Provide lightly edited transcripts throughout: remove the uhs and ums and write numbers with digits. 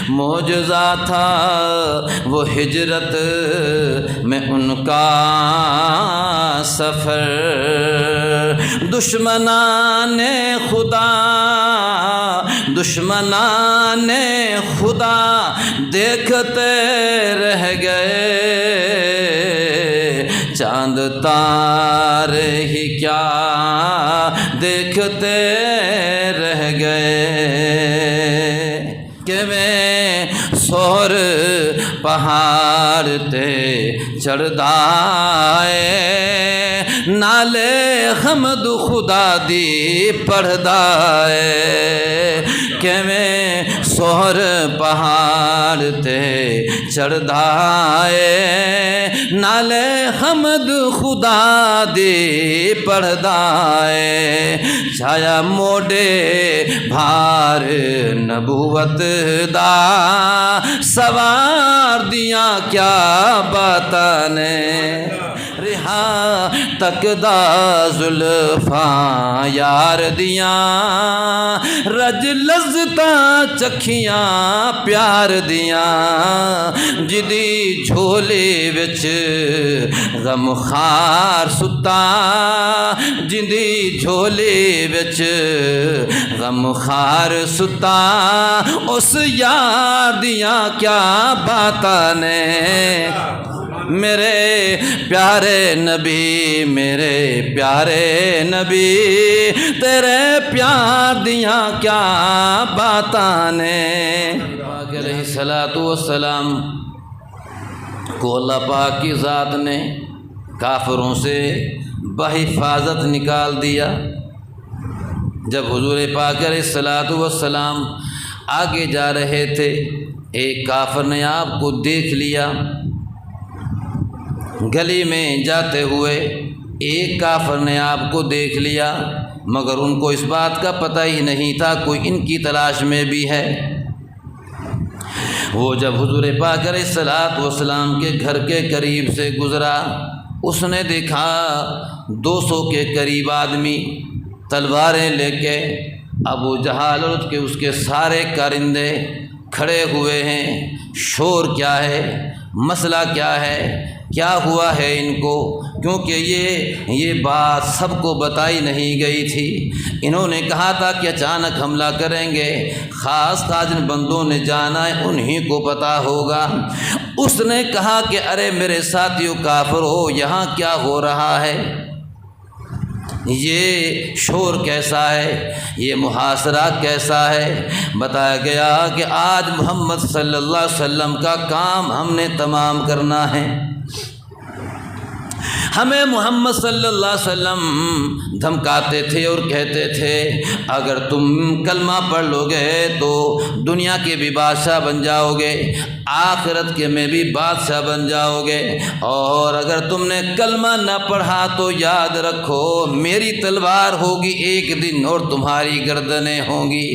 معجزہ تھا وہ ہجرت میں ان کا سفر، دشمنان خدا دیکھتے رہ گئے، چاند تارے ہی کیا دیکھتے رہ گئے، کہ میں سور پہاڑ تے چڑھدائے، نالے حمد خدا دی پڑھدائے، کہ میں سور پہاڑ تے چڑھدائے، نالے حمد خدا دی پڑھدائے، چھایا موڈے بھار نبوت دا، سوار دیاں کیا باتاں نے، رہا تک دا زلفاں یار دیاں، رج لذتاں چکھیاں پیار دیاں، جدی جھولے وچ غم خار ستا، جدی جھولے وچ غم خار ستا، اس یار دیاں کیا باتاں نے، میرے پیارے نبی تیرے پیار دیاں کیا باتاں نے۔ علیہ الصلوۃ والسلام کو اللہ پاک کی ذات نے کافروں سے بحفاظت نکال دیا۔ جب حضور پاک علیہ الصلوۃ والسلام آگے جا رہے تھے، ایک کافر نے آپ کو دیکھ لیا، گلی میں جاتے ہوئے ایک کافر نے آپ کو دیکھ لیا، مگر ان کو اس بات کا پتہ ہی نہیں تھا کوئی ان کی تلاش میں بھی ہے۔ وہ جب حضور پاک علیہ الصلوۃ والسلام کے گھر کے قریب سے گزرا، اس نے دیکھا 200 کے قریب آدمی تلواریں لے کے، ابو جہل اور اس کے سارے کارندے کھڑے ہوئے ہیں۔ شور کیا ہے؟ مسئلہ کیا ہے؟ کیا ہوا ہے ان کو؟ کیونکہ یہ بات سب کو بتائی نہیں گئی تھی۔ انہوں نے کہا تھا کہ اچانک حملہ کریں گے، خاص جن بندوں نے جانا ہے انہی کو پتہ ہوگا۔ اس نے کہا کہ ارے میرے ساتھیوں کافر ہو، یہاں کیا ہو رہا ہے؟ یہ شور کیسا ہے؟ یہ محاصرہ کیسا ہے؟ بتایا گیا کہ آج محمد صلی اللہ علیہ وسلم کا کام ہم نے تمام کرنا ہے۔ ہمیں محمد صلی اللہ علیہ وسلم دھمکاتے تھے اور کہتے تھے اگر تم کلمہ پڑھ لو گے تو دنیا کے بھی بادشاہ بن جاؤ گے، آخرت کے میں بھی بادشاہ بن جاؤ گے، اور اگر تم نے کلمہ نہ پڑھا تو یاد رکھو میری تلوار ہوگی ایک دن اور تمہاری گردنیں ہوں گی۔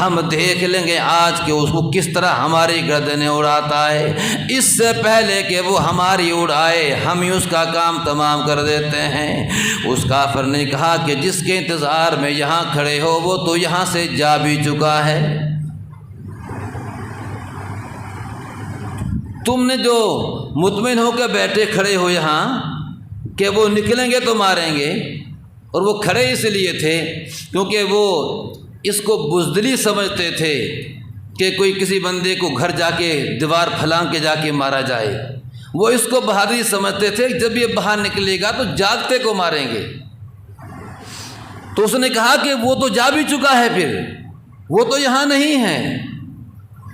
ہم دیکھ لیں گے آج کہ اس کو کس طرح ہماری گردنیں اڑاتا ہے، اس سے پہلے کہ وہ ہماری اڑائے ہم ہی اس کا کام تمام کر دیتے ہیں۔ اس کافر نے کہا کہ جس کے انتظار میں یہاں کھڑے ہو وہ تو یہاں سے جا بھی چکا ہے، تم نے جو مطمئن ہو کے بیٹھے کھڑے ہو یہاں کہ وہ نکلیں گے تو ماریں گے، اور وہ کھڑے اس لیے تھے کیونکہ وہ اس کو بزدلی سمجھتے تھے کہ کوئی کسی بندے کو گھر جا کے دیوار پھلانگ کے جا کے مارا جائے، وہ اس کو بہادری سمجھتے تھے جب یہ باہر نکلے گا تو جاگتے کو ماریں گے۔ تو اس نے کہا کہ وہ تو جا بھی چکا ہے، پھر وہ تو یہاں نہیں ہے۔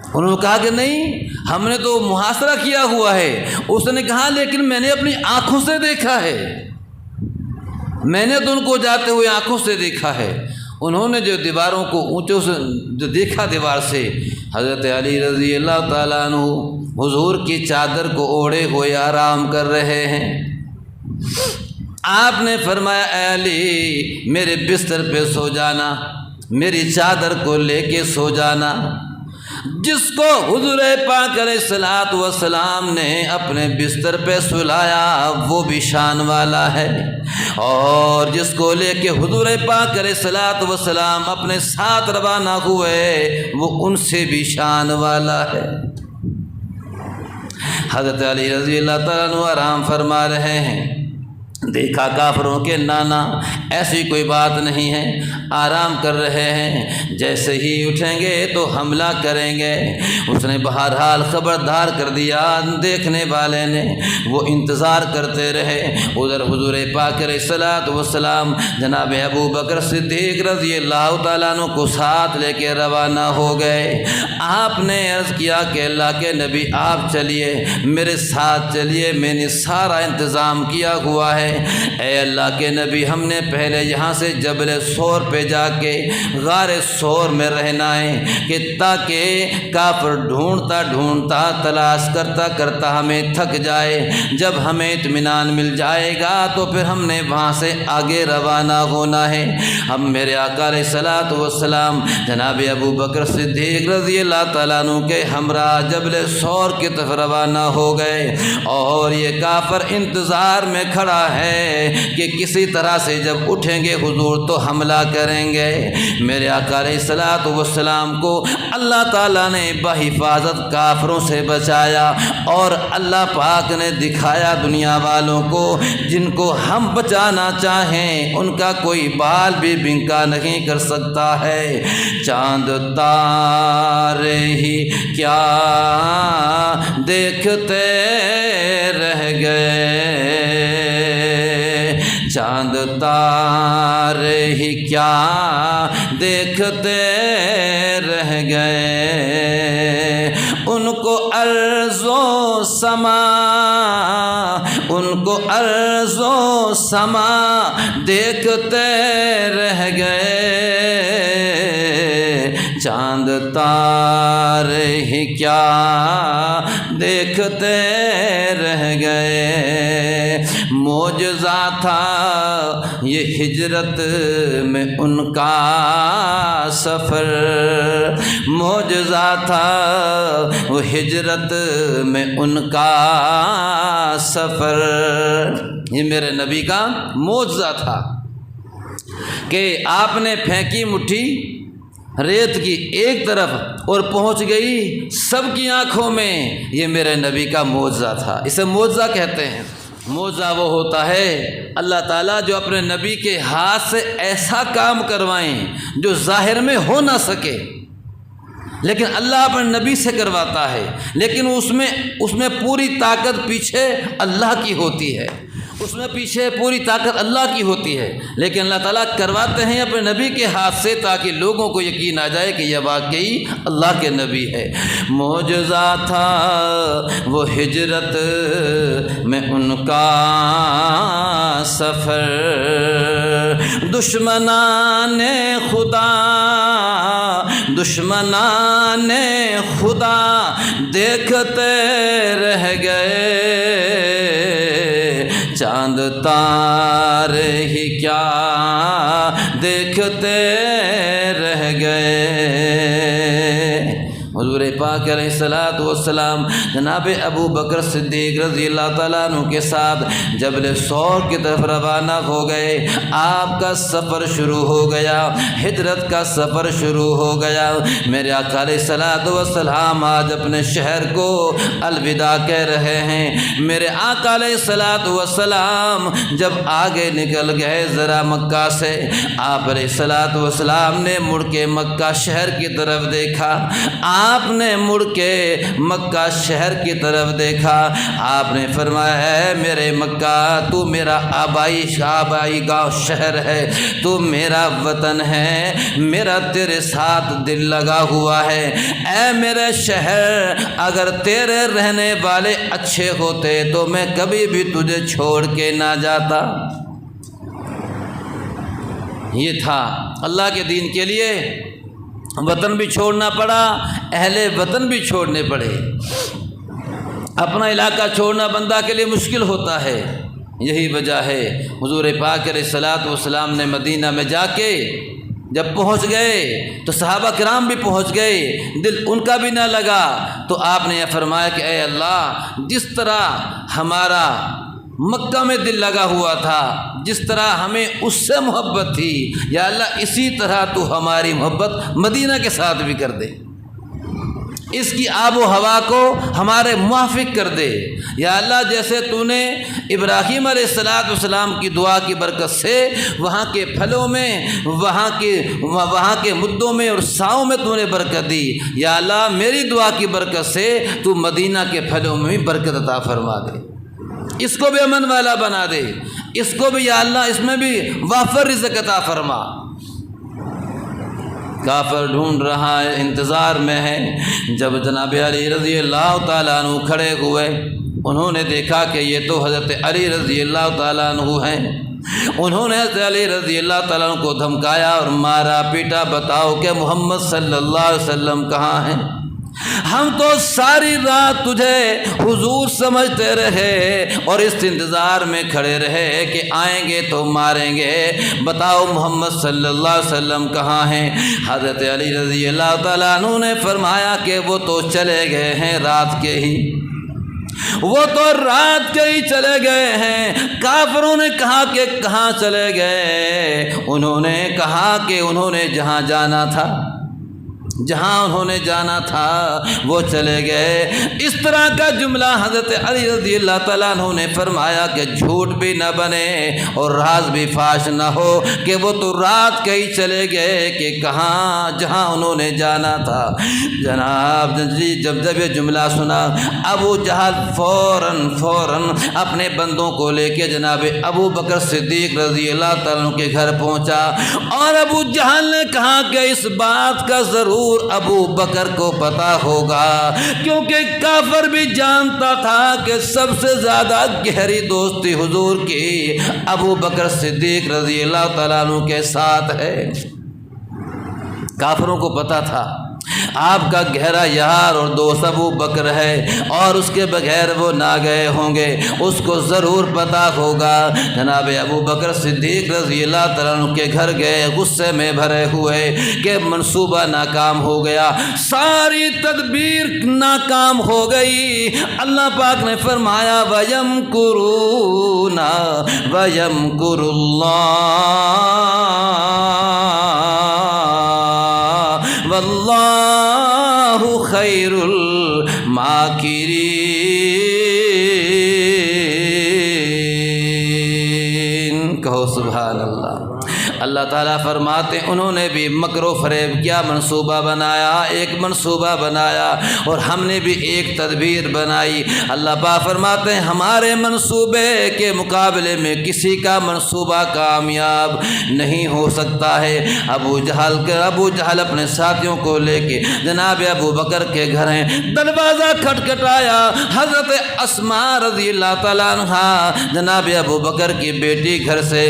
انہوں نے کہا کہ نہیں، ہم نے تو محاصرہ کیا ہوا ہے۔ اس نے کہا لیکن میں نے اپنی آنکھوں سے دیکھا ہے، میں نے تو ان کو جاتے ہوئے آنکھوں سے دیکھا ہے۔ انہوں نے جو دیواروں کو اونچوں سے جو دیکھا دیوار سے، حضرت علی رضی اللہ تعالیٰ عنہ حضور کی چادر کو اوڑھے ہوئے آرام کر رہے ہیں۔ آپ نے فرمایا اے علی میرے بستر پہ سو جانا، میری چادر کو لے کے سو جانا۔ جس کو حضور پاک علیہ الصلوۃ والسلام نے اپنے بستر پہ سلایا وہ بھی شان والا ہے، اور جس کو لے کے حضور پاک علیہ الصلوۃ والسلام اپنے ساتھ روانہ ہوئے وہ ان سے بھی شان والا ہے۔ حضرت علی رضی اللہ تعالیٰ عنہ آرام فرما رہے ہیں، دیکھا کافروں کے نانا ایسی کوئی بات نہیں ہے، آرام کر رہے ہیں، جیسے ہی اٹھیں گے تو حملہ کریں گے۔ اس نے بہرحال خبردار کر دیا، دیکھنے والے نے وہ انتظار کرتے رہے۔ ادھر حضور پاک علیہ الصلوۃ والسلام جناب ابو بکر صدیق رضی اللہ تعالیٰ عنہ کو ساتھ لے کے روانہ ہو گئے۔ آپ نے عرض کیا کہ اللہ کے نبی آپ چلیے، میرے ساتھ چلیے، میں نے سارا انتظام کیا ہوا ہے۔ اے اللہ کے نبی، ہم نے پہلے یہاں سے جبل سور پہ جا کے غار سور میں رہنا ہے کہ تاکہ کافر ڈھونڈتا ڈھونڈتا تلاش کرتا کرتا ہمیں تھک جائے، جب ہمیں اطمینان مل جائے گا تو پھر ہم نے وہاں سے آگے روانہ ہونا ہے۔ ہم میرے آقا علیہ الصلوۃ والسلام جناب ابو بکر صدیق رضی اللہ تعالیٰ عنہ کے ہمراہ جبل سور کی طرف روانہ ہو گئے، اور یہ کافر انتظار میں کھڑا ہے کہ کسی طرح سے جب اٹھیں گے حضور تو حملہ کریں گے۔ میرے آقا علیہ الصلوۃ والسلام کو اللہ تعالیٰ نے بحفاظت کافروں سے بچایا، اور اللہ پاک نے دکھایا دنیا والوں کو جن کو ہم بچانا چاہیں ان کا کوئی بال بھی بنکا نہیں کر سکتا ہے۔ چاند تارے ہی کیا دیکھتے رہ گئے، چاند تارے ہی کیا دیکھتے رہ گئے، ان کو ارض و سما، ان کو ارض و سما دیکھتے رہ گئے، چاند تارے ہی کیا دیکھتے رہ گئے۔ معجزہ تھا یہ ہجرت میں ان کا سفر، معجزہ تھا وہ ہجرت میں ان کا سفر۔ یہ میرے نبی کا معجزہ تھا کہ آپ نے پھینکی مٹھی ریت کی ایک طرف اور پہنچ گئی سب کی آنکھوں میں۔ یہ میرے نبی کا معجزہ تھا، اسے معجزہ کہتے ہیں۔ معجزہ وہ ہوتا ہے اللہ تعالیٰ جو اپنے نبی کے ہاتھ سے ایسا کام کروائیں جو ظاہر میں ہو نہ سکے، لیکن اللہ اپنے نبی سے کرواتا ہے، لیکن اس میں پوری طاقت پیچھے اللہ کی ہوتی ہے، اس میں پیچھے پوری طاقت اللہ کی ہوتی ہے، لیکن اللہ تعالیٰ کرواتے ہیں اپنے نبی کے ہاتھ سے تاکہ لوگوں کو یقین آ جائے کہ یہ واقعی اللہ کے نبی ہے۔ معجزہ تھا وہ ہجرت میں ان کا سفر، دشمنان خدا، دشمنان خدا دیکھتے رہ گئے، چاند تارے ہی کیا دیکھتے رہ گئے۔ حضور پاک علیہ الصلوۃ والسلام جناب ابو بکر صدیق رضی اللہ تعالیٰ عنہ کے ساتھ جبل سور کی طرف روانہ ہو گئے۔ آپ کا سفر شروع ہو گیا، ہجرت کا سفر شروع ہو گیا۔ میرے آقا علیہ الصلوۃ والسلام آج اپنے شہر کو الوداع کہہ رہے ہیں۔ میرے آقا علیہ الصلوۃ والسلام جب آگے نکل گئے ذرا مکہ سے، آپ علیہ الصلوۃ والسلام نے مڑ کے مکہ شہر کی طرف دیکھا، آپ نے مڑ کے مکہ شہر کی طرف دیکھا، آپ نے فرمایا ہے میرے مکہ تو میرا آبائی گاؤں شہر ہے، تو میرا وطن ہے، میرا تیرے ساتھ دل لگا ہوا ہے۔ اے میرے شہر، اگر تیرے رہنے والے اچھے ہوتے تو میں کبھی بھی تجھے چھوڑ کے نہ جاتا۔ یہ تھا اللہ کے دین کے لیے وطن بھی چھوڑنا پڑا، اہل وطن بھی چھوڑنے پڑے۔ اپنا علاقہ چھوڑنا بندہ کے لیے مشکل ہوتا ہے، یہی وجہ ہے حضور پاک علیہ الصلوۃ والسلام نے مدینہ میں جا کے جب پہنچ گئے تو صحابہ کرام بھی پہنچ گئے، دل ان کا بھی نہ لگا، تو آپ نے یہ فرمایا کہ اے اللہ، جس طرح ہمارا مکہ میں دل لگا ہوا تھا، جس طرح ہمیں اس سے محبت تھی، یا اللہ اسی طرح تو ہماری محبت مدینہ کے ساتھ بھی کر دے، اس کی آب و ہوا کو ہمارے موافق کر دے، یا اللہ جیسے تو نے ابراہیم علیہ السلام کی دعا کی برکت سے وہاں کے پھلوں میں، وہاں کے مدوں میں اور ساؤں میں تو نے برکت دی، یا اللہ میری دعا کی برکت سے تو مدینہ کے پھلوں میں بھی برکت عطا فرما دے، اس کو بھی امن والا بنا دے، اس کو بھی یا اللہ اس میں بھی وافر رزق عطا فرما۔ کافر ڈھونڈ رہا ہے، انتظار میں ہے۔ جب جناب علی رضی اللہ تعالیٰ عنہ کھڑے ہوئے، انہوں نے دیکھا کہ یہ تو حضرت علی رضی اللہ تعالیٰ عنہ ہیں۔ انہوں نے حضرت علی رضی اللہ تعالیٰ عنہ کو دھمکایا اور مارا پیٹا، بتاؤ کہ محمد صلی اللہ علیہ وسلم کہاں ہیں؟ ہم تو ساری رات تجھے حضور سمجھتے رہے اور اس انتظار میں کھڑے رہے کہ آئیں گے تو ماریں گے، بتاؤ محمد صلی اللہ علیہ وسلم کہاں ہیں؟ حضرت علی رضی اللہ تعالیٰ عنہ نے فرمایا کہ وہ تو چلے گئے ہیں رات کے ہی، وہ تو رات کے ہی چلے گئے ہیں۔ کافروں نے کہا کہ کہاں چلے گئے؟ انہوں نے کہا کہ انہوں نے جہاں جانا تھا، جہاں انہوں نے جانا تھا وہ چلے گئے۔ اس طرح کا جملہ حضرت علی رضی اللہ تعالیٰ عنہ نے فرمایا کہ جھوٹ بھی نہ بنے اور راز بھی فاش نہ ہو کہ وہ تو رات کے ہی چلے گئے کہ کہاں، جہاں انہوں نے جانا تھا۔ جناب جب یہ جملہ سنا، ابو جہل فوراً اپنے بندوں کو لے کے جناب ابو بکر صدیق رضی اللہ تعالیٰ عنہ کے گھر پہنچا، اور ابو جہل نے کہا کہ اس بات کا ضرور ابو بکر کو پتہ ہوگا، کیونکہ کافر بھی جانتا تھا کہ سب سے زیادہ گہری دوستی حضور کی ابو بکر صدیق رضی اللہ تعالیٰ عنہ کے ساتھ ہے۔ کافروں کو پتہ تھا آپ کا گہرا یار اور دوست ابو بکر ہے، اور اس کے بغیر وہ نہ گئے ہوں گے، اس کو ضرور پتہ ہوگا۔ جناب ابو بکر صدیق رضی اللہ تعالیٰ عنہ کے گھر گئے غصے میں بھرے ہوئے کہ منصوبہ ناکام ہو گیا، ساری تدبیر ناکام ہو گئی۔ اللہ پاک نے فرمایا وَيَمْكُرُونَ وَيَمْكُرُ اللَّهُ وَاللَّهُ خَيْرُ الْمَاكِرِينَ۔ کہو سبحان اللہ۔ اللہ تعالیٰ فرماتے انہوں نے بھی مکر و فریب کیا، منصوبہ بنایا، ایک منصوبہ بنایا، اور ہم نے بھی ایک تدبیر بنائی۔ اللہ پاک فرماتے ہیں ہمارے منصوبے کے مقابلے میں کسی کا منصوبہ کامیاب نہیں ہو سکتا ہے۔ ابو جہل اپنے ساتھیوں کو لے کے جناب ابو بکر کے گھر ہیں، دروازہ کھٹکھٹایا، حضرت اسماء رضی اللہ تعالیٰ عنہ جناب ابو بکر کی بیٹی گھر سے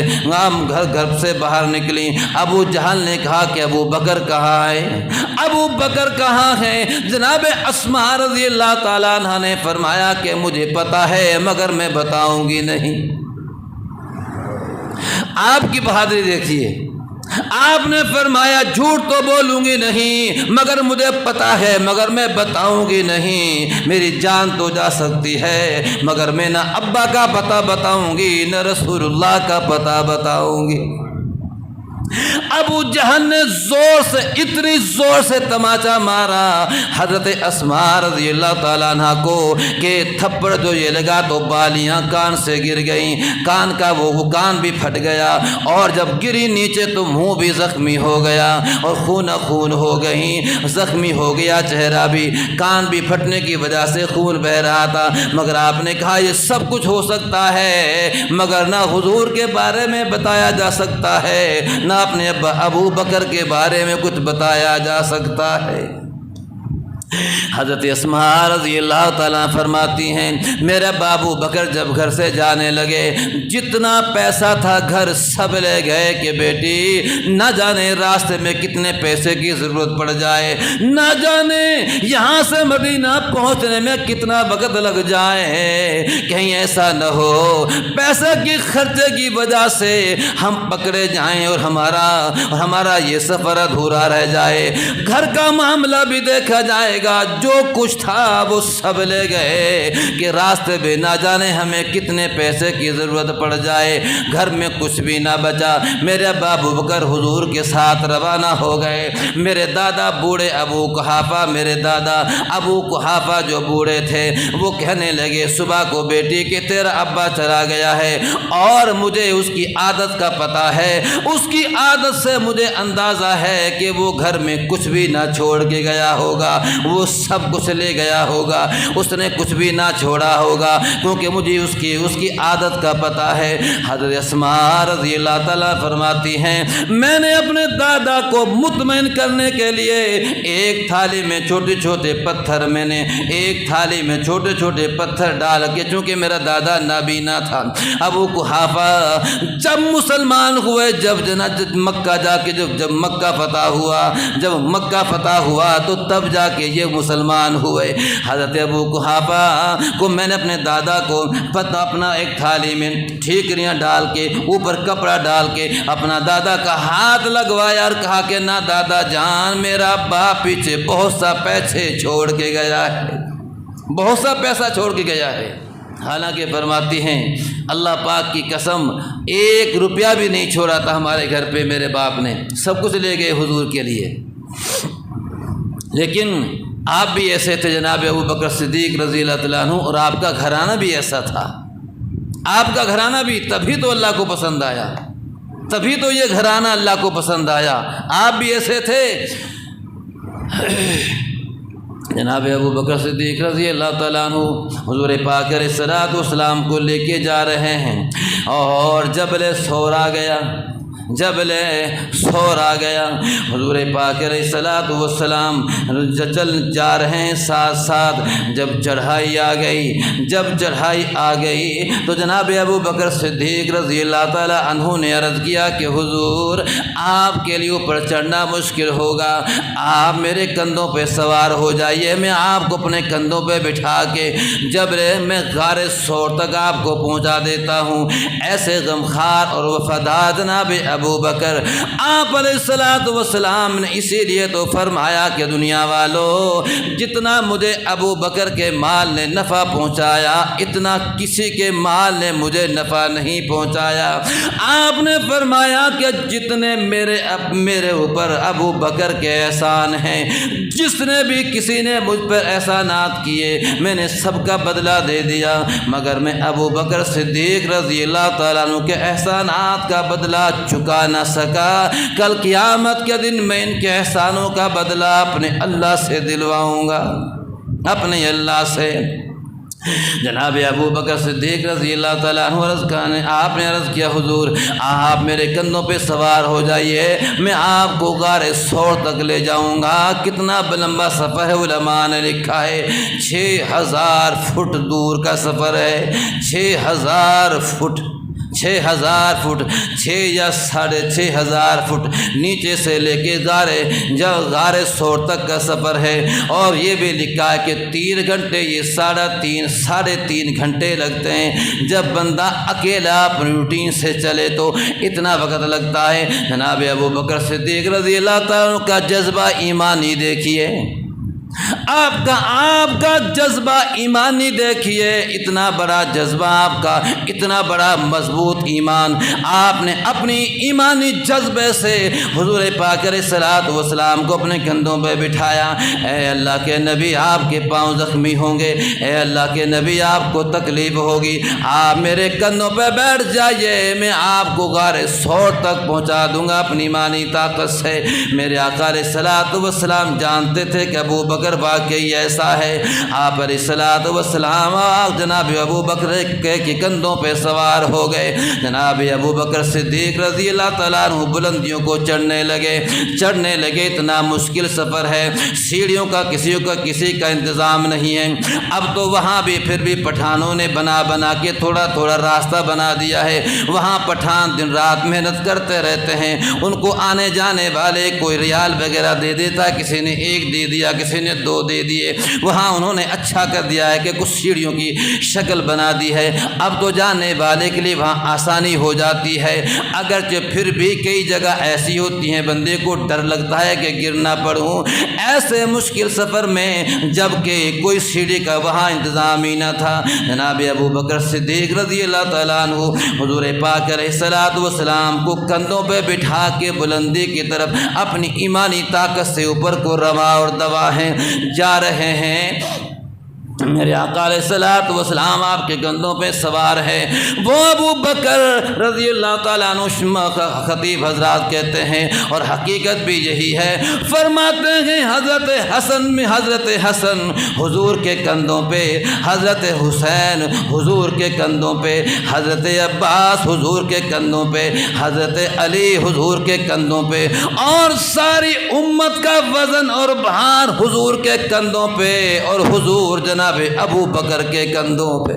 باہر نکلی۔ ابو جہل نے کہا کہ ابو بکر کہاں ہے؟ ابو بکر کہاں ہے؟ جناب اسماء رضی اللہ تعالیٰ عنہ نے فرمایا کہ مجھے پتہ ہے مگر میں بتاؤں گی نہیں۔ آپ کی بہادری دیکھیے، آپ نے فرمایا جھوٹ تو بولوں گی نہیں، مگر مجھے پتہ ہے مگر میں بتاؤں گی نہیں۔ میری جان تو جا سکتی ہے مگر میں نہ ابا کا پتہ بتاؤں گی نہ رسول اللہ کا پتہ بتاؤں گی۔ ابو جہل نے اتنی زور سے تماچا مارا حضرت اسماء رضی اللہ تعالیٰ عنہ کو کہ تھپڑ جو یہ لگا تو بالیاں کان سے گر گئیں، کان کا وہ کان بھی پھٹ گیا، اور جب گری نیچے تو منہ بھی زخمی ہو گیا اور خون ہو گئیں، زخمی ہو گیا چہرہ بھی، کان بھی پھٹنے کی وجہ سے خون بہ رہا تھا۔ مگر آپ نے کہا یہ سب کچھ ہو سکتا ہے مگر نہ حضور کے بارے میں بتایا جا سکتا ہے، نہ اپنے ابو بکر کے بارے میں کچھ بتایا جا سکتا ہے۔ حضرت اسماء رضی اللہ تعالیٰ فرماتی ہیں میرے ابو بکر جب گھر سے جانے لگے جتنا پیسہ تھا گھر سب لے گئے کہ بیٹی نہ جانے راستے میں کتنے پیسے کی ضرورت پڑ جائے، نہ جانے یہاں سے مدینہ پہنچنے میں کتنا وقت لگ جائے، کہیں ایسا نہ ہو پیسے کی خرچے کی وجہ سے ہم پکڑے جائیں اور ہمارا یہ سفر ادھورا رہ جائے۔ گھر کا معاملہ بھی دیکھا جائے گا، جو کچھ تھا وہ سب لے گئے کہ راستے میں نہ جانے ہمیں کتنے پیسے کی ضرورت پڑ جائے، گھر میں کچھ بھی نہ بچا۔ میرے ابو بکر حضور کے ساتھ روانہ ہو گئے۔ میرے دادا بوڑھے ابو قحافہ، میرے دادا ابو قحافہ جو بوڑھے تھے وہ کہنے لگے صبح کو بیٹی کہ تیرا ابا چلا گیا ہے اور مجھے اس کی عادت کا پتہ ہے، اس کی عادت سے مجھے اندازہ ہے کہ وہ گھر میں کچھ بھی نہ چھوڑ کے گیا ہوگا، وہ سب کچھ لے گیا ہوگا، اس نے کچھ بھی نہ چھوڑا ہوگا، کیونکہ مجھے اس کی عادت کا پتہ ہے۔ حضرت اسماء رضی اللہ تعالیٰ فرماتی ہیں میں نے اپنے دادا کو مطمئن کرنے کے لیے ایک تھالی میں چھوٹے چھوٹے پتھر ڈال کے، چونکہ میرا دادا نابینا تھا، ابو قحافہ جب مسلمان ہوئے، جب مکہ جا کے جب مکہ فتح ہوا تو تب جا کے یہ مسلمان ہوئے۔ حضرت ابو قحافہ کو میں نے اپنے دادا کو اپنا ایک تھالی میں ٹھیکریاں ڈال کے اوپر کپڑا ڈال کے اپنا دادا کا ہاتھ لگوایا اور کہا کہ نہ دادا جان میرا باپ پیچھے بہت سا پیسے چھوڑ کے گیا ہے، بہت سا پیسہ چھوڑ کے گیا ہے۔ حالانکہ فرماتی ہیں اللہ پاک کی قسم 1 روپیہ بھی نہیں چھوڑا تھا ہمارے گھر پہ، میرے باپ نے سب کچھ لے گئے حضور کے لیے۔ لیکن آپ بھی ایسے تھے جناب ابو بکر صدیق رضی اللہ تعالیٰ عنہ، اور آپ کا گھرانہ بھی ایسا تھا، آپ کا گھرانہ بھی، تبھی تو اللہ کو پسند آیا، تبھی تو یہ گھرانہ اللہ کو پسند آیا۔ آپ بھی ایسے تھے۔ جناب ابو بکر صدیق رضی اللہ تعالیٰ عنہ حضور پاک علیہ الصلوۃ والسلام کو لے کے جا رہے ہیں اور جبل سور آ گیا، حضور پاک علیہ الصلوۃ والسلام چل جا رہے ہیں، ساتھ ساتھ جب چڑھائی آ گئی تو جناب ابو بکر صدیق رضی اللہ تعالی عنہ نے عرض کیا کہ حضور آپ کے لیے اوپر چڑھنا مشکل ہوگا، آپ میرے کندھوں پہ سوار ہو جائیے، میں آپ کو اپنے کندھوں پہ بٹھا کے میں غار سور تک آپ کو پہنچا دیتا ہوں۔ ایسے غمخوار اور وفادار جناب ابو بکر آپ علیہ الصلوۃ والسلام نے اسی لیے تو فرمایا کہ دنیا والوں جتنا مجھے ابو بکر کے مال نے نفع پہنچایا اتنا کسی کے مال نے مجھے نفع نہیں پہنچایا۔ آپ نے فرمایا کہ جتنے میرے اوپر ابو بکر کے احسان ہیں، جس نے بھی کسی نے مجھ پر احسانات کیے میں نے سب کا بدلہ دے دیا، مگر میں ابو بکر صدیق رضی اللہ تعالیٰ عنہ کے احسانات کا بدلہ چکا نہ سکا۔ کل قیامت کے دن میں ان کے احسانوں کا بدلہ اپنے اللہ سے دلواؤں گا، اپنے اللہ سے۔ جناب ابو بکر صدیق رضی اللہ تعالیٰ عنہ آپ نے عرض کیا حضور آپ میرے کندھوں پہ سوار ہو جائیے، میں آپ کو غار سور تک لے جاؤں گا۔ کتنا لمبا سفر ہے، علماء نے لکھا ہے 6000 فٹ دور کا سفر ہے، 6000 فٹ 6 یا 6.5 فٹ نیچے سے لے کے غار سور تک کا سفر ہے، اور یہ بھی لکھا ہے کہ 3 گھنٹے یہ 3.5 گھنٹے لگتے ہیں۔ جب بندہ اکیلا اپنی روٹین سے چلے تو اتنا وقت لگتا ہے۔ جناب ابو بکر صدیق رضی اللہ تعالیٰ عنہ کا جذبہ ایمانی دیکھیے، آپ کا جذبہ ایمانی دیکھیے، اتنا بڑا جذبہ آپ کا، اتنا بڑا مضبوط ایمان۔ آپ نے اپنی ایمانی جذبے سے حضور پاک علیہ الصلوۃ والسلام کو اپنے کندھوں پہ بٹھایا۔ اے اللہ کے نبی آپ کے پاؤں زخمی ہوں گے، اے اللہ کے نبی آپ کو تکلیف ہوگی، آپ میرے کندھوں پہ بیٹھ جائیے، میں آپ کو غار سور تک پہنچا دوں گا اپنی ایمانی طاقت سے۔ میرے آقا علیہ الصلوۃ والسلام جانتے تھے کہ ابو بکر بکر واقعی ایسا ہے۔ آپ علیہ الصلوۃ والسلام جناب ابو بکر کے کندھوں پہ سوار ہو گئے۔ جناب ابو بکر صدیق رضی اللہ تعالیٰ عنہ بلندیوں کو چڑھنے لگے۔ اتنا مشکل سفر ہے، سیڑھیوں کا کسی کا انتظام نہیں ہے۔ اب تو وہاں بھی پھر بھی پٹھانوں نے بنا کے تھوڑا تھوڑا راستہ بنا دیا ہے۔ وہاں پٹھان دن رات محنت کرتے رہتے ہیں۔ ان کو آنے جانے والے کوئی ریال وغیرہ دے دیتا، کسی نے 1 دے دیا، کسی نے 2 دے دیے۔ وہاں انہوں نے اچھا کر دیا ہے کہ کچھ سیڑھیوں کی شکل بنا دی ہے۔ اب تو جانے والے کے لیے وہاں آسانی ہو جاتی ہے، اگرچہ پھر بھی کئی جگہ ایسی ہوتی ہیں بندے کو ڈر لگتا ہے کہ گر نہ پڑوں۔ ایسے مشکل سفر میں جب کہ کوئی سیڑھی کا وہاں انتظام ہی نہ تھا، جناب ابو بکر صدیق رضی اللہ تعالیٰ عنہ حضور پاک علیہ الصلوۃ والسلام کو کندھوں پہ بٹھا کے بلندی کی طرف اپنی ایمانی طاقت سے اوپر کو رواں اور دوا ہیں جا رہے ہیں۔ میرے آقا علیہ الصلوۃ والسلام آپ کے کندھوں پہ سوار ہے۔ وہ ابو بکر رضی اللہ تعالیٰ عنہ خطیب حضرات کہتے ہیں اور حقیقت بھی یہی ہے، فرماتے ہیں حضرت حسن حضور کے کندھوں پہ، حضرت حسین حضور کے کندھوں پہ، حضرت عباس حضور کے کندھوں پہ، حضرت علی حضور کے کندھوں پہ، اور ساری امت کا وزن اور بھار حضور کے کندھوں پہ، اور حضور جناب ابو بکر کے کندھوں پہ،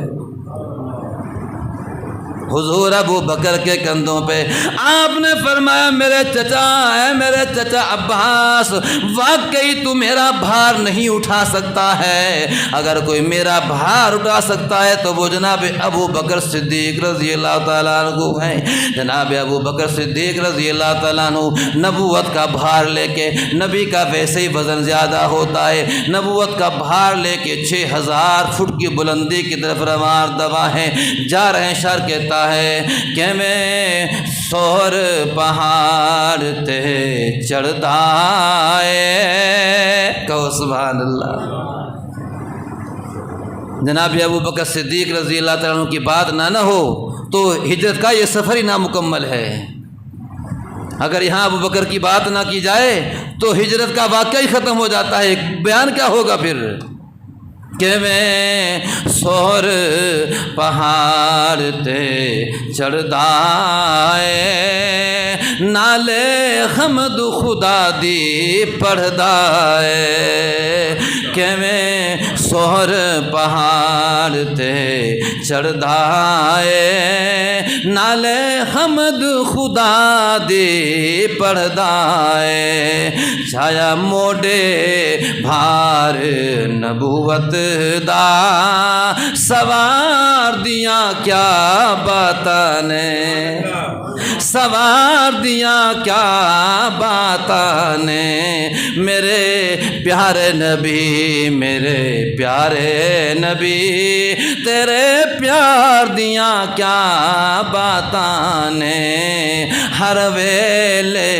حضور ابو بکر کے کندھوں پہ۔ آپ نے فرمایا میرے چچا عباس، واقعی تو میرا بھار نہیں اٹھا سکتا ہے، اگر کوئی میرا بھار اٹھا سکتا ہے تو وہ جناب ابو بکر صدیق رضی اللہ تعالیٰ عنہ ہیں۔ جناب ابو بکر صدیق رضی اللہ تعالیٰ عنہ نبوت کا بھار لے کے، نبی کا ویسے ہی وزن زیادہ ہوتا ہے، نبوت کا بھار لے کے 6000 فٹ کی بلندی کی طرف رواں دوا ہیں جا رہے ہیں۔ شر کہتا ہے کہ میں سور پہاڑ تے چڑھتا ہے، کہو سبحان اللہ۔ جناب ابو بکر صدیق رضی اللہ تعالیٰ عنہ کی بات نہ ہو تو ہجرت کا یہ سفر ہی نامکمل ہے۔ اگر یہاں ابو بکر کی بات نہ کی جائے تو ہجرت کا واقعہ ہی ختم ہو جاتا ہے۔ بیان کیا ہوگا پھر کہ میں سور پہاڑ تے چڑھدا ہے، نالے حمد خدا دی پڑھدا ہے، کہ میں سور پہاڑ تے چڑھدا ہے، نالے حمد خدا دی پڑھدا ہے، چھایا موڈے بھار نبوت دا سوار دیاں کیا باتاں نے، سوار دیاں کیا باتاں نے، میرے پیارے نبی، میرے پیارے نبی، تیرے پیار دیاں کیا باتاں نے، ہر ویلے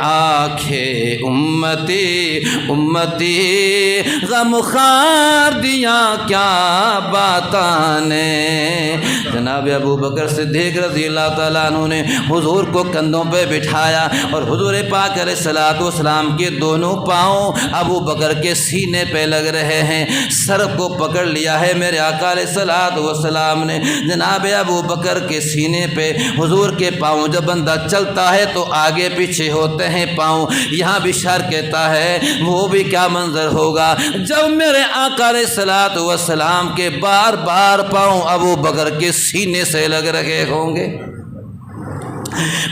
آکھے امتی امتی، غم خار دیاں کیا باتاں نے۔ جناب ابو بکر صدیق رضی اللہ تعالیٰ عنہ نے حضور کو کندھوں پہ بٹھایا اور حضور پاک علیہ الصلوۃ والسلام کے دونوں پاؤں ابو بکر کے سینے پہ لگ رہے ہیں، سر کو پکڑ لیا ہے میرے آقا علیہ الصلوۃ والسلام نے جناب ابو بکر کے سینے پہ۔ حضور کے پاؤں جب بندہ چلتا ہے تو آگے پیچھے ہوتے ہیں پاؤں، یہاں بھی شعر کہتا ہے وہ بھی کیا منظر ہوگا جب میرے آقا علیہ الصلوۃ والسلام کے بار بار پاؤں ابو بکر کے سینے سے لگ رہے ہوں گے۔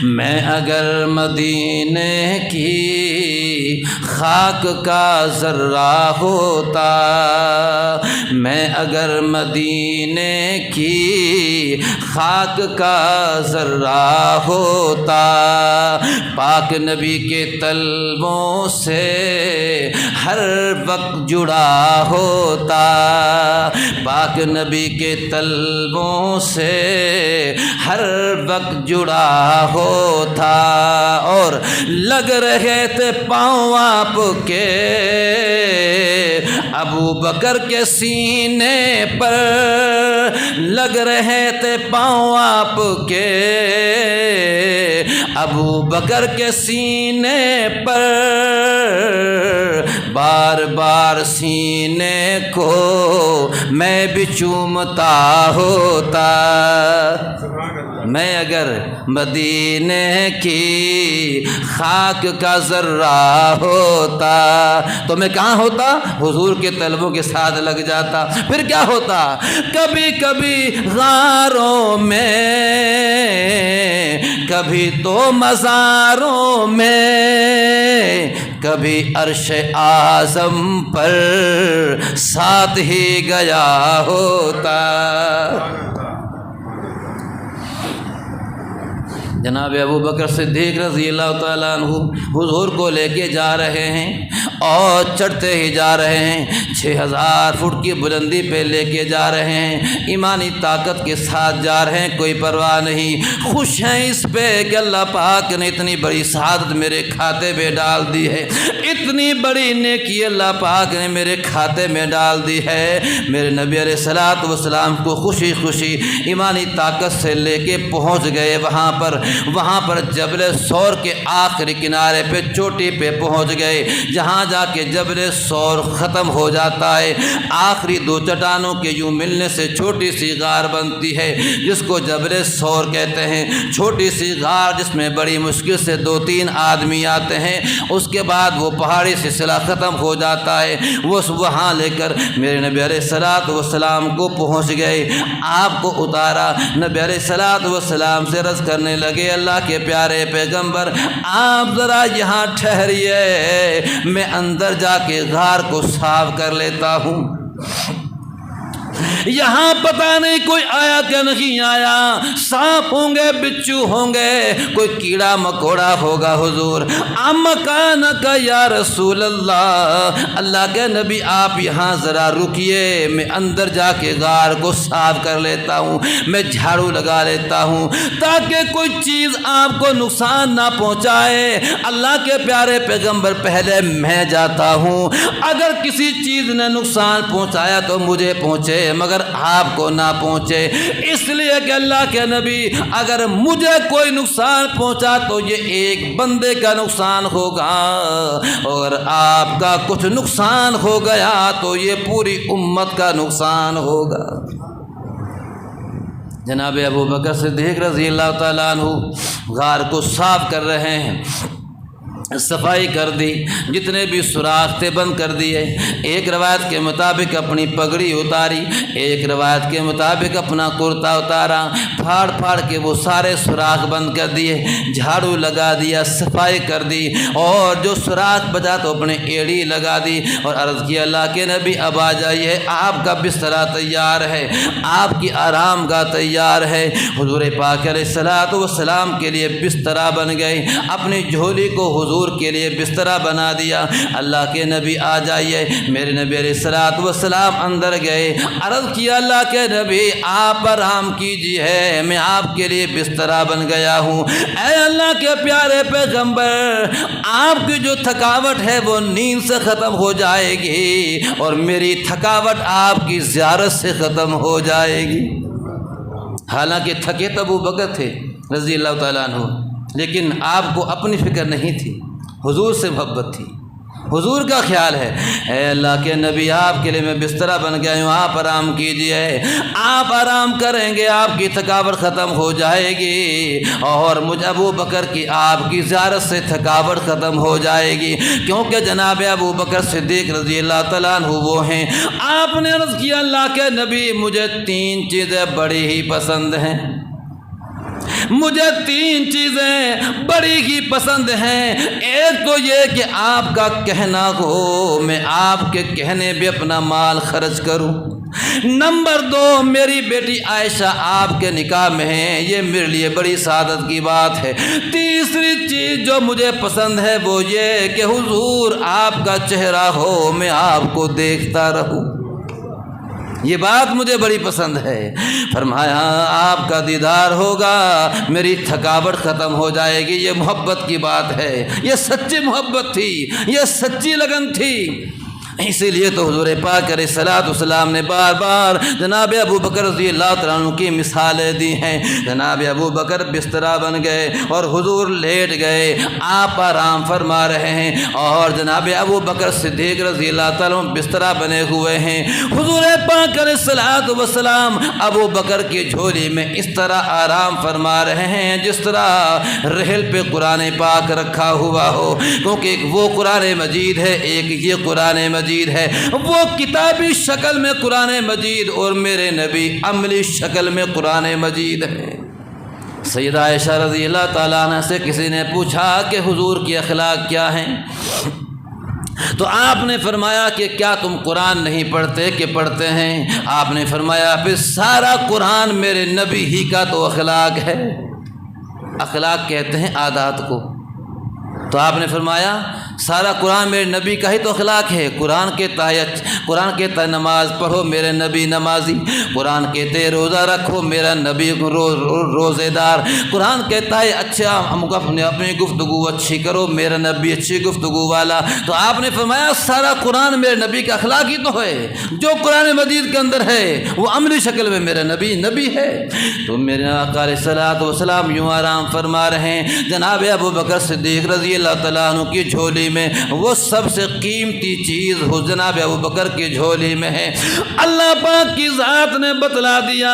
میں اگر مدینے کی خاک کا ذرہ ہوتا، میں اگر مدینے کی خاک کا ذرہ ہوتا، پاک نبی کے طلبوں سے ہر وقت جڑا ہوتا، پاک نبی کے طلبوں سے ہر وقت جڑا ہوتا، اور لگ رہے تھے پاؤں آپ کے ابو بکر کے سینے پر، لگ رہے تھے پاؤں آپ کے ابو بکر کے سینے پر بار بار سینے کو میں بھی چومتا ہوتا، میں اگر مدینے کی خاک کا ذرہ ہوتا تو میں کہاں ہوتا؟ حضور کے طلبوں کے ساتھ لگ جاتا۔ پھر کیا ہوتا؟ کبھی کبھی غاروں میں، کبھی تو مزاروں میں، کبھی عرش اعظم پر ساتھ ہی گیا ہوتا۔ جناب ابو بکر صدیق رضی اللہ تعالیٰ عنہ حضور کو لے کے جا رہے ہیں اور چڑھتے ہی جا رہے ہیں، 6000 فٹ کی بلندی پہ لے کے جا رہے ہیں، ایمانی طاقت کے ساتھ جا رہے ہیں، کوئی پرواہ نہیں، خوش ہیں اس پہ کہ اللہ پاک نے اتنی بڑی سعادت میرے کھاتے میں ڈال دی ہے، اتنی بڑی نیکی اللہ پاک نے میرے کھاتے میں ڈال دی ہے۔ میرے نبی علیہ الصلوۃ والسلام کو خوشی خوشی ایمانی طاقت سے لے کے پہنچ گئے وہاں پر جبل ثور کے آخری کنارے پہ چوٹی پہ پہنچ گئے، جہاں جا کے جبل ثور ختم ہو جاتا ہے، آخری 2 چٹانوں کے یوں ملنے سے چھوٹی سی غار بنتی ہے جس کو جبل ثور کہتے ہیں، چھوٹی سی غار جس میں بڑی مشکل سے 2-3 آدمی آتے ہیں، اس کے بعد وہ پہاڑی سلسلہ ختم ہو جاتا ہے، وہ وہاں لے کر میرے نبی علیہ الصلوۃ والسلام کو پہنچ گئے، آپ کو اتارا، نبی علیہ الصلوۃ والسلام سے عرض کرنے لگے اللہ کے پیارے پیغمبر آپ ذرا یہاں ٹھہریے، میں اندر جا کے غار کو صاف کر لیتا ہوں، یہاں پتہ نہیں کوئی آیا کہ نہیں آیا، سانپ ہوں گے، بچھو ہوں گے، کوئی کیڑا مکوڑا ہوگا، حضور امکانک یا رسول اللہ، اللہ کے نبی آپ یہاں ذرا رکیے، میں اندر جا کے غار کو صاف کر لیتا ہوں، میں جھاڑو لگا لیتا ہوں تاکہ کوئی چیز آپ کو نقصان نہ پہنچائے، اللہ کے پیارے پیغمبر پہلے میں جاتا ہوں، اگر کسی چیز نے نقصان پہنچایا تو مجھے پہنچے مگر آپ کو نہ پہنچے، اس لیے کہ اللہ کے نبی اگر مجھے کوئی نقصان پہنچا تو یہ ایک بندے کا نقصان ہوگا، اور آپ کا کچھ نقصان ہو گیا تو یہ پوری امت کا نقصان ہوگا۔ جناب ابو بکر صدیق رضی اللہ تعالیٰ عنہ غار کو صاف کر رہے ہیں، صفائی کر دی، جتنے بھی سوراخ تھے بند کر دیے، ایک روایت کے مطابق اپنی پگڑی اتاری، ایک روایت کے مطابق اپنا کرتا اتارا، پھاڑ کے وہ سارے سوراخ بند کر دیے، جھاڑو لگا دیا، صفائی کر دی، اور جو سوراخ بچا تو اپنے ایڑی لگا دی، اور عرض کیا اللہ کے نبی اب آ جائیے، آپ کا بستر تیار ہے، آپ کی آرام گاہ تیار ہے۔ حضور پاک علیہ الصلوۃ والسلام کے لیے بستر بن گئی، اپنی جھولی کو حضور کے لیے بستر بنا دیا، اللہ کے نبی آ جائیے، میرے نبی علیہ الصلوۃ والسلام اندر گئے، عرض کیا اللہ کے نبی آپ آرام کیجیے، میں آپ کے لیے بستر بن گیا ہوں، اے اللہ کے پیارے پیغمبر آپ کی جو تھکاوٹ ہے وہ نیند سے ختم ہو جائے گی، اور میری تھکاوٹ آپ کی زیارت سے ختم ہو جائے گی۔ حالانکہ تھکے تو ابو بکر تھے رضی اللہ تعالیٰ عنہ، لیکن آپ کو اپنی فکر نہیں تھی، حضور سے محبت تھی، حضور کا خیال ہے، اے اللہ کے نبی آپ کے لیے میں بستر بن گیا ہوں، آپ آرام کیجئے، آپ آرام کریں گے آپ کی تھکاوٹ ختم ہو جائے گی، اور مجھ ابو بکر کی آپ کی زیارت سے تھکاوٹ ختم ہو جائے گی، کیونکہ جناب ابو بکر صدیق رضی اللہ تعالیٰ عنہ وہ ہیں۔ آپ نے عرض کیا اللہ کے نبی مجھے 3 چیزیں بڑی ہی پسند ہیں، مجھے 3 چیزیں بڑی ہی پسند ہیں، ایک تو یہ کہ آپ کا کہنا ہو، میں آپ کے کہنے بھی اپنا مال خرچ کروں، نمبر 2 میری بیٹی عائشہ آپ کے نکاح میں ہے، یہ میرے لیے بڑی سعادت کی بات ہے، تیسری چیز جو مجھے پسند ہے وہ یہ کہ حضور آپ کا چہرہ ہو، میں آپ کو دیکھتا رہوں، یہ بات مجھے بڑی پسند ہے۔ فرمایا آپ کا دیدار ہوگا میری تھکاوٹ ختم ہو جائے گی، یہ محبت کی بات ہے، یہ سچی محبت تھی، یہ سچی لگن تھی۔ اسی لیے تو حضور پاک علیہ الصلوۃ والسلام نے بار بار جناب ابو بکر رضی اللہ تعالیٰ عنہ کی مثالیں دی ہیں۔ جناب ابو بکر بسترا بن گئے اور حضور لیٹ گئے، آپ آرام فرما رہے ہیں، اور جناب ابو بکر صدیق رضی اللہ تعالیٰ عنہ بسترا بنے ہوئے ہیں۔ حضور پاک علیہ الصلوۃ والسلام ابو بکر کی جھولی میں اس طرح آرام فرما رہے ہیں جس طرح رحل پہ قرآن پاک رکھا ہوا ہو، کیونکہ ایک وہ قرآن مجید ہے، ایک یہ قرآن مجید ہے۔ وہ کتابی شکل میں قرآن مجید اور میرے نبی عملی شکل میں قرآن مجید ہے۔ سیدہ عائشہ رضی اللہ تعالیٰ عنہ سے کسی نے پوچھا کہ حضور کی اخلاق کیا ہیں، تو آپ نے فرمایا کہ کیا تم قرآن نہیں پڑھتے کہ پڑھتے ہیں؟ آپ نے فرمایا پھر سارا قرآن میرے نبی ہی کا تو اخلاق ہے۔ اخلاق کہتے ہیں عادات کو، تو آپ نے فرمایا سارا قرآن میرے نبی کا ہی تو اخلاق ہے۔ قرآن کہتا ہے نماز پڑھو، میرے نبی نمازی۔ قرآن کہتے ہیں روزہ رکھو، میرا نبی روزے دار۔ قرآن کہتا ہے اچھا اپنی گفتگو اچھی کرو، میرا نبی اچھی گفتگو والا۔ تو آپ نے فرمایا سارا قرآن میرے نبی کا اخلاق ہی تو ہے، جو قرآن مجید کے اندر ہے وہ عملی شکل میں میرا نبی ہے۔ تو میرے آقا علیہ الصلوۃ والسلام یوں آرام فرما رہے ہیں، جناب ابو بکر صدیق رضی اللہ تعالیٰ عنہ کی جھولی میں وہ سب سے قیمتی چیز ہو جناب ابو بکر کی جھولی میں ہے۔ اللہ پاک کی ذات نے بتلا دیا،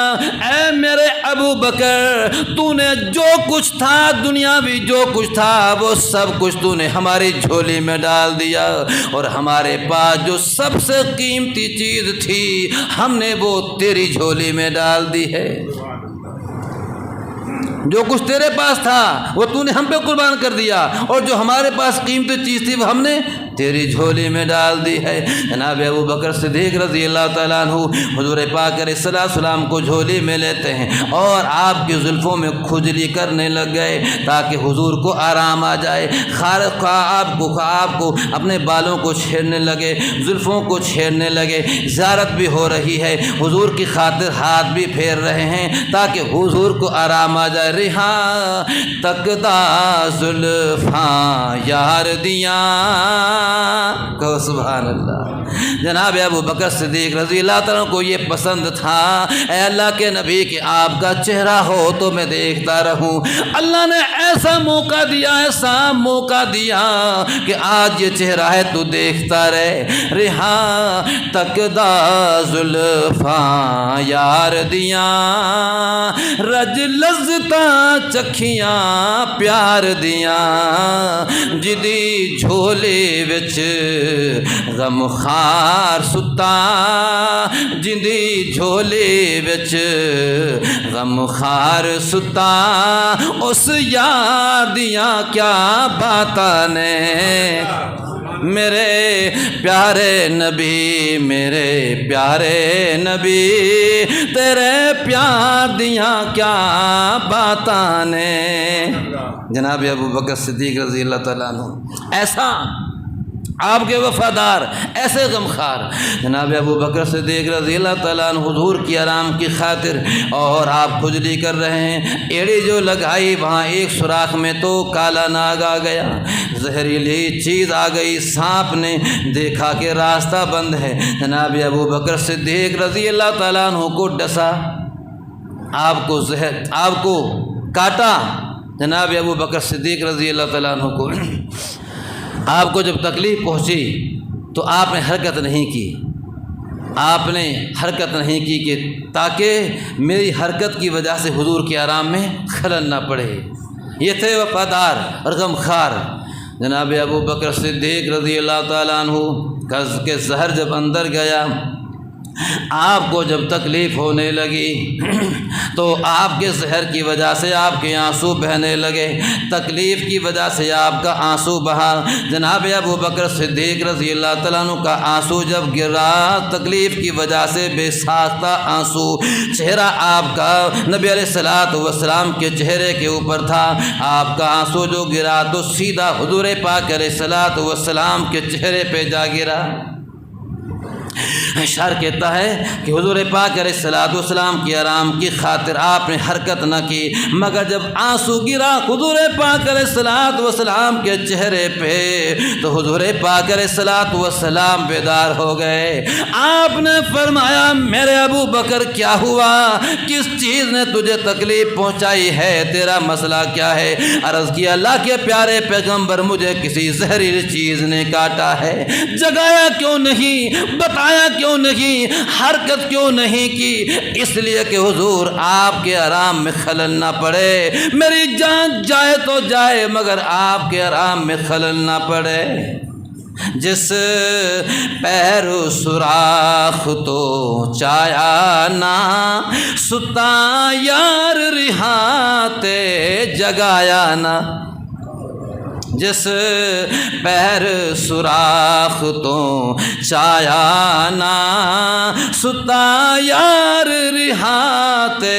اے میرے ابو بکر، تو نے جو کچھ تھا دنیاوی جو کچھ تھا وہ سب کچھ تو نے ہماری جھولی میں ڈال دیا، اور ہمارے پاس جو سب سے قیمتی چیز تھی ہم نے وہ تیری جھولی میں ڈال دی ہے۔ جو کچھ تیرے پاس تھا وہ تو نے ہم پہ قربان کر دیا، اور جو ہمارے پاس قیمتی چیز تھی وہ ہم نے تیری جھولی میں ڈال دی ہے۔ جناب ابو بکر صدیق رضی اللہ تعالیٰ عنہ حضور پاک علیہ السلام کو جھولی میں لیتے ہیں اور آپ کی زلفوں میں کھجلی کرنے لگ گئے تاکہ حضور کو آرام آ جائے۔ آپ کو اپنے بالوں کو چھیڑنے لگے، زلفوں کو چھیڑنے لگے، زیارت بھی ہو رہی ہے، حضور کی خاطر ہاتھ بھی پھیر رہے ہیں تاکہ حضور کو آرام آ جائے۔ رہا تکدا زلفاں یار دیاں، کہو سبحان اللہ۔ جناب ابو بکر صدیق رضی اللہ تعالیٰ کو یہ پسند تھا، اے اللہ کے نبی کہ آپ کا چہرہ ہو تو میں دیکھتا رہوں۔ اللہ نے ایسا موقع دیا کہ آج یہ چہرہ ہے تو دیکھتا رہے۔ رہا تکدا زلفاں یار دیاں، رج لذتا چکھیاں پیار دیاں، جدی جھولے وچ غم خار ستا، جدی جھولے وچ غم خار ستا، اس یار دیاں کیا باتاں نے، میرے پیارے نبی تیرے پیار دیاں کیا باتاں نے۔ جناب ابو بکر صدیق رضی اللہ تعالیٰ عنہ ایسا آپ کے وفادار، ایسے غمخوار جناب ابو بکر صدیق رضی اللہ تعالیٰ عنہ حضور کی آرام کی خاطر، اور آپ کھجلی کر رہے ہیں، ایڑی جو لگائی وہاں ایک سوراخ میں تو کالا ناگ آ گیا، زہریلی چیز آ گئی، سانپ نے دیکھا کہ راستہ بند ہے، جناب ابو بکر صدیق رضی اللہ تعالیٰ عنہ کو ڈسا، آپ کو کاٹا۔ جناب ابو بکر صدیق رضی اللہ تعالیٰ عنہ کو آپ کو جب تکلیف پہنچی تو آپ نے حرکت نہیں کی کہ تاکہ میری حرکت کی وجہ سے حضور کے آرام میں خلل نہ پڑے۔ یہ تھے وفادار اور غمخوار۔ جناب ابو بکر صدیق رضی اللہ تعالیٰ عنہ کے زہر جب اندر گیا، آپ کو جب تکلیف ہونے لگی تو آپ کے زہر کی وجہ سے آپ کے آنسو بہنے لگے، تکلیف کی وجہ سے آپ کا آنسو بہا۔ جناب ابو بکر صدیق رضی اللہ تعالیٰ عنہ کا آنسو جب گرا، تکلیف کی وجہ سے بے ساختہ آنسو، چہرہ آپ کا نبی علیہ الصلوۃ والسلام کے چہرے کے اوپر تھا، آپ کا آنسو جو گرا تو سیدھا حضور پاک علیہ الصلوۃ والسلام کے چہرے پہ جا گرا۔ اشعار کہتا ہے کہ حضور پاک علیہ الصلوۃ والسلام کی آرام کی خاطر آپ نے حرکت نہ کی، مگر جب آنسو گرا حضور پاک علیہ الصلوۃ والسلام کے چہرے پہ تو حضور پاک علیہ الصلوۃ والسلام بیدار ہو گئے۔ آپ نے فرمایا میرے ابو بکر کیا ہوا، کس چیز نے تجھے تکلیف پہنچائی ہے، تیرا مسئلہ کیا ہے؟ عرض کیا اللہ کے پیارے پیغمبر مجھے کسی زہریلی چیز نے کاٹا ہے، جگایا کیوں نہیں، بتایا کیوں نہیں، حرکت کیوں نہیں کی؟ اس لیے کہ حضور آپ کے آرام میں خلل نہ پڑے، میری جان جائے تو جائے مگر آپ کے آرام میں خلل نہ پڑے۔ جس پیر سوراخ تو چایا نہ ستا یار رہاتے جگایا نہ، جس پیر سوراخ تو چایا نہ ستا یار رہاتے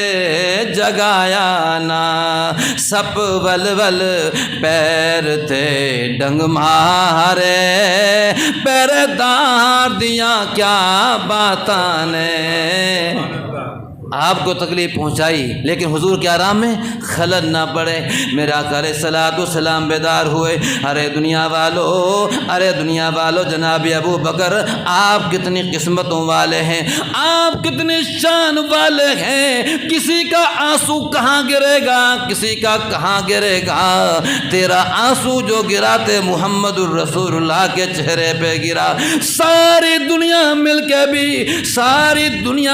جگایا نہ، سپ ول پیر تھے ڈنگ مارے، پیر دار دیا کیا باتاں نے۔ آپ کو تکلیف پہنچائی لیکن حضور کے آرام میں خلل نہ پڑے۔ میرے آقا علیہ الصلوۃ والسلام بیدار ہوئے، ارے دنیا والو جناب ابو بکر آپ کتنی قسمتوں والے ہیں، آپ کتنی شان والے ہیں، کسی کا آنسو کہاں گرے گا، کسی کا کہاں گرے گا، تیرا آنسو جو گرا تے محمد الرسول اللہ کے چہرے پہ گرا، ساری دنیا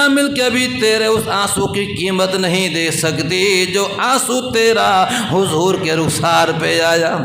مل کے بھی تیرے اس آنسو کی قیمت نہیں دے سکتی جو آنسو تیرا حضور کے رخسار پہ آیا،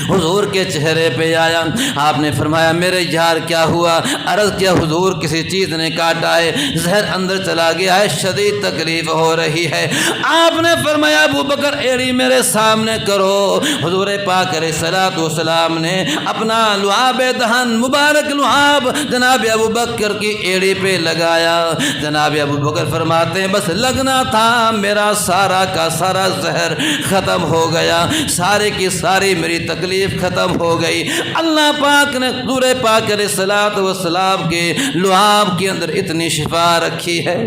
حضور کے چہرے پہ آیا۔ آپ نے فرمایا میرے یار کیا ہوا؟ عرض کیا حضور کسی چیز نے کاٹا ہے، زہر اندر چلا گیا ہے، شدید تکلیف ہو رہی ہے۔ آپ نے فرمایا ابو بکر ایڑی میرے سامنے کرو۔ حضور پاک علیہ الصلوۃ والسلام نے اپنا لعاب دہن مبارک لعاب جناب ابو بکر کی ایڑی پہ لگایا۔ جناب ابو بکر فرماتے ہیں بس لگنا تھا، میرا سارا کا سارا زہر ختم ہو گیا، سارے کی ساری میری تکلیف ختم ہو گئی۔ اللہ پاک نے حضور پاک علیہ الصلوۃ والسلام کے لعاب کے اندر اتنی شفا رکھی ہے۔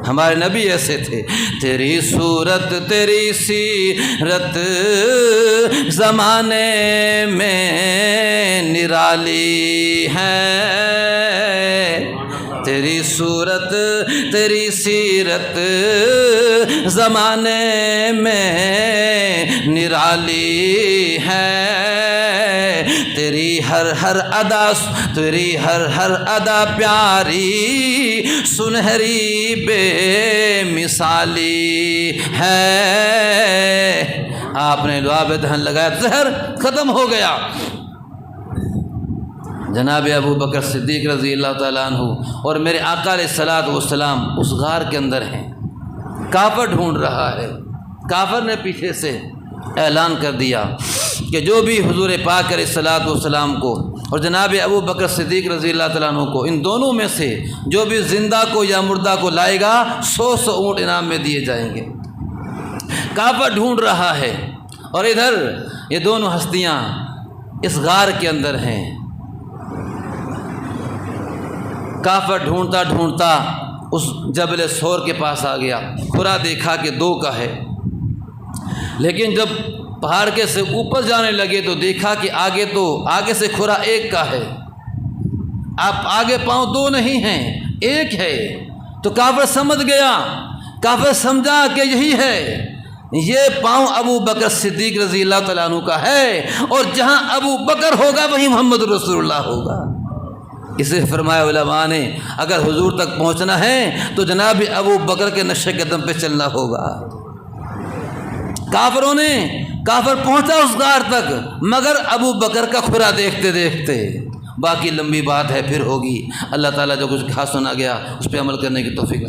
ہمارے نبی ایسے تھے، تیری صورت تیری سیرت زمانے میں نرالی ہے، تیری صورت تیری سیرت زمانے میں نرالی ہے، تیری ہر ادا پیاری سنہری بے مثالی ہے۔ آپ نے لعاب دہن لگایا، زہر ختم ہو گیا۔ جناب ابو بکر صدیق رضی اللہ تعالیٰ عنہ اور میرے آقا علیہ الصلوۃ والسلام اس غار کے اندر ہیں، کافر ڈھونڈ رہا ہے۔ کافر نے پیچھے سے اعلان کر دیا کہ جو بھی حضور پاک علیہ الصلوۃ والسلام کو اور جناب ابو بکر صدیق رضی اللہ تعالیٰ عنہ کو، ان دونوں میں سے جو بھی زندہ کو یا مردہ کو لائے گا 100 اونٹ انعام میں دیے جائیں گے۔ کافر ڈھونڈ رہا ہے اور ادھر یہ دونوں ہستیاں اس غار کے اندر ہیں۔ کافر ڈھونڈتا ڈھونڈتا اس جبل سور کے پاس آ گیا، کھرا دیکھا کہ 2 کا ہے، لیکن جب پہاڑ کے سے اوپر جانے لگے تو دیکھا کہ آگے سے کھرا 1 کا ہے، آپ آگے پاؤں 2 نہیں ہیں 1 ہے۔ تو کافر سمجھ گیا، کافر سمجھا کہ یہی ہے، یہ پاؤں ابو بکر صدیق رضی اللہ تعالیٰ عنہ کا ہے، اور جہاں ابو بکر ہوگا وہیں محمد رسول اللہ ہوگا۔ اسے فرمایا علماء نے اگر حضور تک پہنچنا ہے تو جناب ابو بکر کے نقش قدم پہ چلنا ہوگا۔ کافر پہنچا اس غار تک، مگر ابو بکر کا کھرا دیکھتے دیکھتے، باقی لمبی بات ہے پھر ہوگی۔ اللہ تعالیٰ جو کچھ کہا سنا گیا اس پہ عمل کرنے کی توفیق